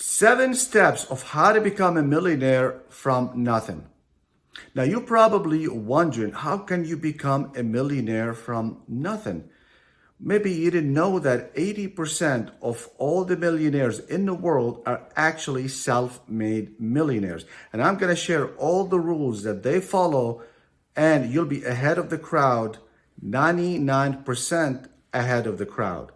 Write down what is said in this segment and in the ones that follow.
7 steps of how to become a millionaire from nothing. Now, you're probably wondering, how can you become a millionaire from nothing? Maybe you didn't know that 80% of all the millionaires in the world are actually self-made millionaires. And I'm going to share all the rules that they follow, and you'll be ahead of the crowd, 99% ahead of the crowd.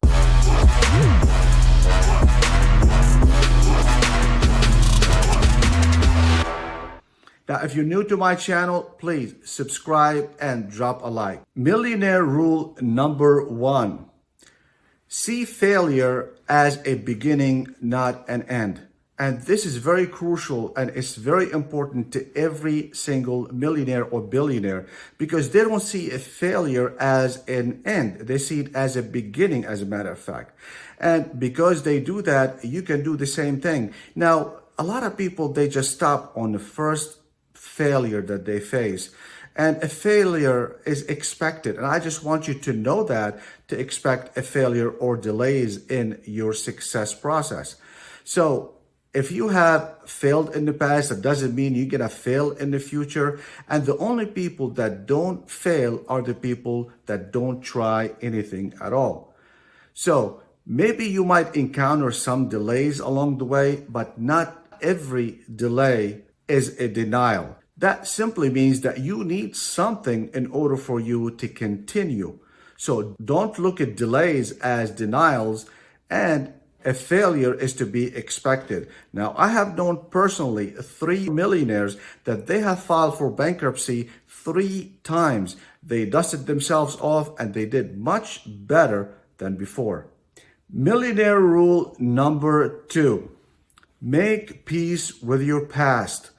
Now, if you're new to my channel, please subscribe and drop a like. Millionaire rule number 1. See failure as a beginning, not an end. And this is very crucial, and it's very important to every single millionaire or billionaire, because they don't see a failure as an end. They see it as a beginning, as a matter of fact. And because they do that, you can do the same thing. Now, a lot of people, they just stop on the first failure that they face. And a failure is expected. And I just want you to know that, to expect a failure or delays in your success process. So if you have failed in the past, that doesn't mean you're going to fail in the future. And the only people that don't fail are the people that don't try anything at all. So maybe you might encounter some delays along the way, but not every delay is a denial. That simply means that you need something in order for you to continue. So don't look at delays as denials, and a failure is to be expected. Now, I have known personally 3 millionaires that they have filed for bankruptcy 3 times. They dusted themselves off and they did much better than before. Millionaire rule number 2. Make peace with your past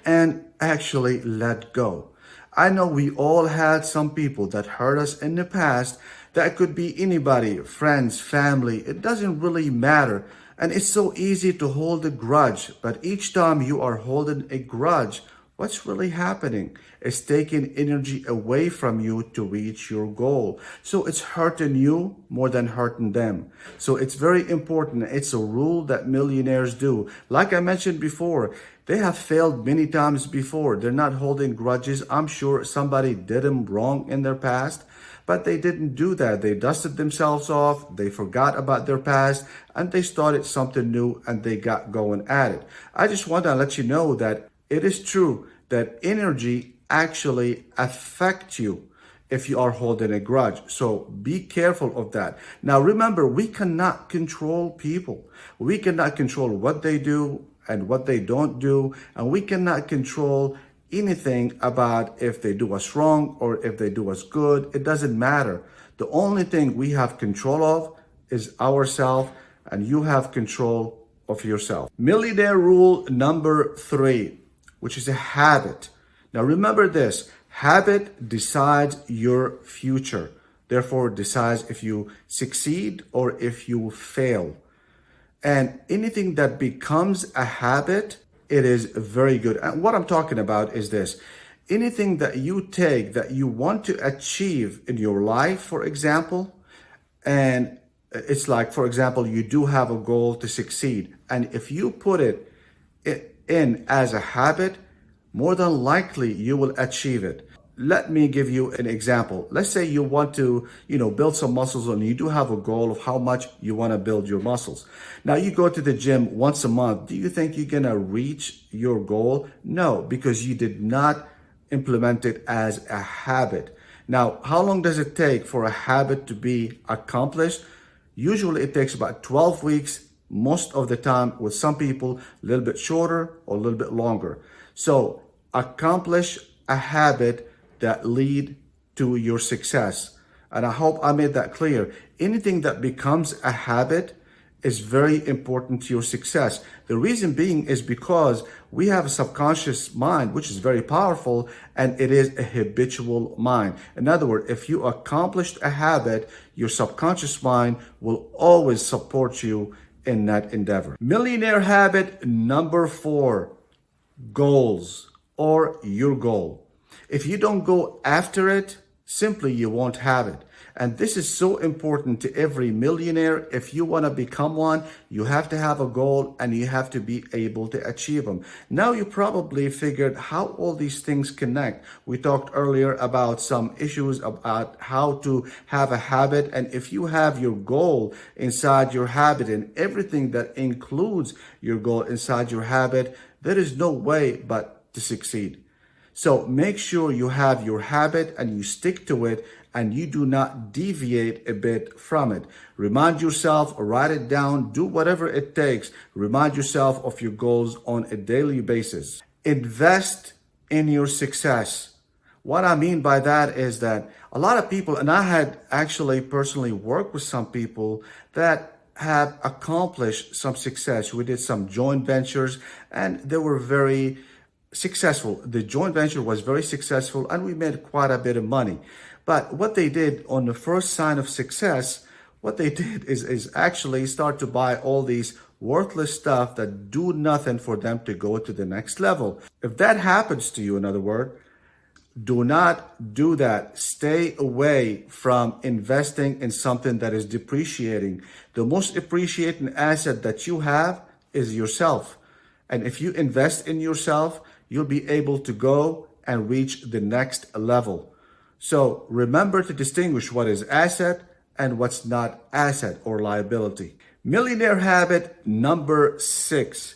and actually let go. I know we all had some people that hurt us in the past. That could be anybody, friends, family. It doesn't really matter. And it's so easy to hold a grudge. But each time you are holding a grudge, what's really happening? It's taking energy away from you to reach your goal. So it's hurting you more than hurting them. So it's very important. It's a rule that millionaires do. Like I mentioned before, they have failed many times before. They're not holding grudges. I'm sure somebody did them wrong in their past, but they didn't do that. They dusted themselves off. They forgot about their past, and they started something new, and they got going at it. I just want to let you know that it is true that energy actually affects you if you are holding a grudge. So be careful of that. Now, remember, we cannot control people. We cannot control what they do and what they don't do. And we cannot control anything about if they do us wrong or if they do us good. It doesn't matter. The only thing we have control of is ourselves, and you have control of yourself. Millionaire rule number 3, which is a habit. Now remember this, habit decides your future. Therefore, decides if you succeed or if you fail. And anything that becomes a habit, it is very good. And what I'm talking about is this. Anything that you take that you want to achieve in your life, for example, and it's like, for example, you do have a goal to succeed. And if you put it in as a habit, more than likely you will achieve it. Let me give you an example. Let's say you want to, build some muscles, and you do have a goal of how much you want to build your muscles. Now you go to the gym once a month. Do you think you're going to reach your goal? No, because you did not implement it as a habit. Now, how long does it take for a habit to be accomplished? Usually it takes about 12 weeks, most of the time. With some people, a little bit shorter or a little bit longer. So accomplish a habit that lead to your success. And I hope I made that clear. Anything that becomes a habit is very important to your success. The reason being is because we have a subconscious mind, which is very powerful, and it is a habitual mind. In other words, if you accomplished a habit, your subconscious mind will always support you in that endeavor. Millionaire habit number 4, goals or your goal. If you don't go after it, simply you won't have it. And this is so important to every millionaire. If you want to become one, you have to have a goal and you have to be able to achieve them. Now you probably figured how all these things connect. We talked earlier about some issues about how to have a habit. And if you have your goal inside your habit and everything that includes your goal inside your habit, there is no way but to succeed. So make sure you have your habit and you stick to it and you do not deviate a bit from it. Remind yourself, write it down, do whatever it takes. Remind yourself of your goals on a daily basis. Invest in your success. What I mean by that is that a lot of people, and I had actually personally worked with some people that have accomplished some success. We did some joint ventures and they were very successful. The joint venture was very successful and we made quite a bit of money. But what they did on the first sign of success, what they did is actually start to buy all these worthless stuff that do nothing for them to go to the next level. If that happens to you, in other words, do not do that. Stay away from investing in something that is depreciating. The most appreciating asset that you have is yourself. And if you invest in yourself, you'll be able to go and reach the next level. So remember to distinguish what is asset and what's not asset or liability. Millionaire habit number 6,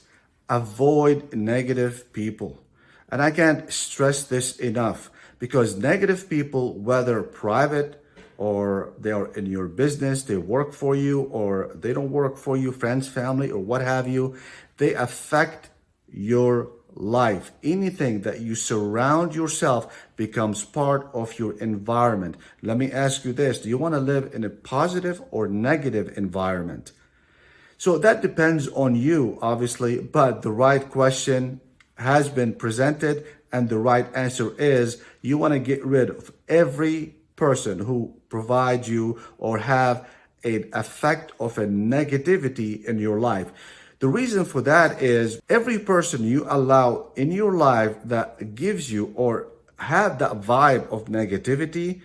avoid negative people. And I can't stress this enough because negative people, whether private or they are in your business, they work for you or they don't work for you, friends, family, or what have you, they affect your life. Anything that you surround yourself becomes part of your environment. Let me ask you this. Do you want to live in a positive or negative environment? So that depends on you, obviously, but the right question has been presented and the right answer is you want to get rid of every person who provides you or have an effect of a negativity in your life. The reason for that is every person you allow in your life that gives you or have that vibe of negativity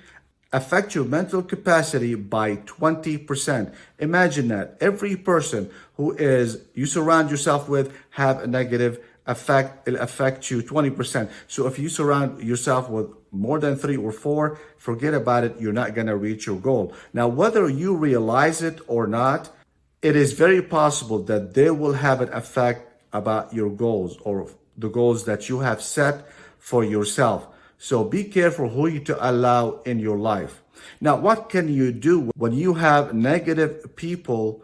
affect your mental capacity by 20%. Imagine that every person who is you surround yourself with have a negative effect, it'll affect you 20%. So if you surround yourself with more than 3 or 4, forget about it. You're not going to reach your goal. Now, whether you realize it or not, it is very possible that they will have an effect about your goals or the goals that you have set for yourself. So be careful who you to allow in your life. Now, what can you do when you have negative people,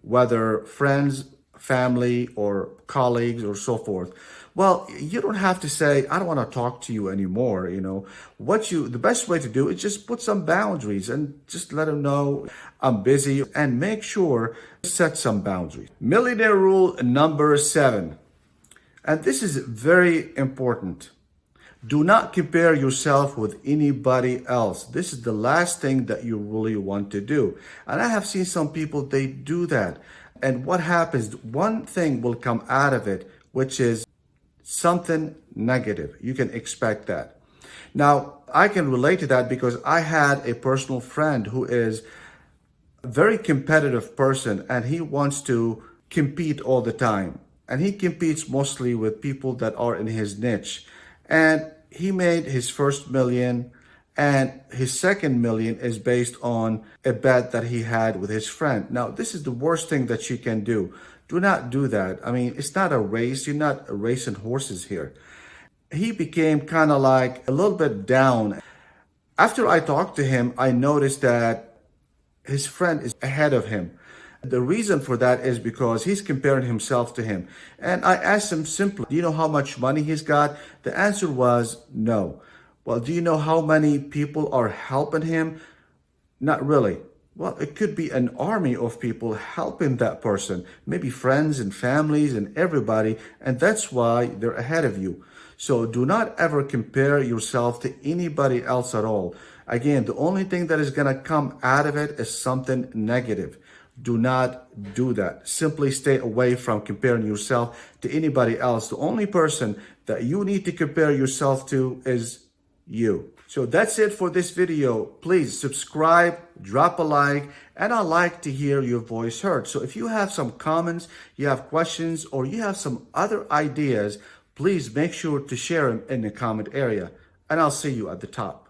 whether friends, family, or colleagues, or so forth? Well, you don't have to say, I don't want to talk to you anymore. The best way to do is just put some boundaries and just let them know I'm busy and make sure set some boundaries. Millionaire rule number 7. And this is very important. Do not compare yourself with anybody else. This is the last thing that you really want to do. And I have seen some people, they do that. And what happens, one thing will come out of it, which is something negative. You can expect that. Now, I can relate to that because I had a personal friend who is a very competitive person and he wants to compete all the time. And he competes mostly with people that are in his niche. And he made his first million and his second million is based on a bet that he had with his friend. Now, this is the worst thing that you can do. Do not do that. I mean, it's not a race. You're not racing horses here. He became kind of like a little bit down. After I talked to him, I noticed that his friend is ahead of him. The reason for that is because he's comparing himself to him. And I asked him simply, do you know how much money he's got? The answer was no. Well, do you know how many people are helping him? Not really. Well, it could be an army of people helping that person, maybe friends and families and everybody, and that's why they're ahead of you. So do not ever compare yourself to anybody else at all. Again, the only thing that is going to come out of it is something negative. Do not do that. Simply stay away from comparing yourself to anybody else. The only person that you need to compare yourself to is you. So that's it for this video. Please subscribe, drop a like, and I like to hear your voice heard. So if you have some comments, you have questions, or you have some other ideas, please make sure to share them in the comment area. And I'll see you at the top.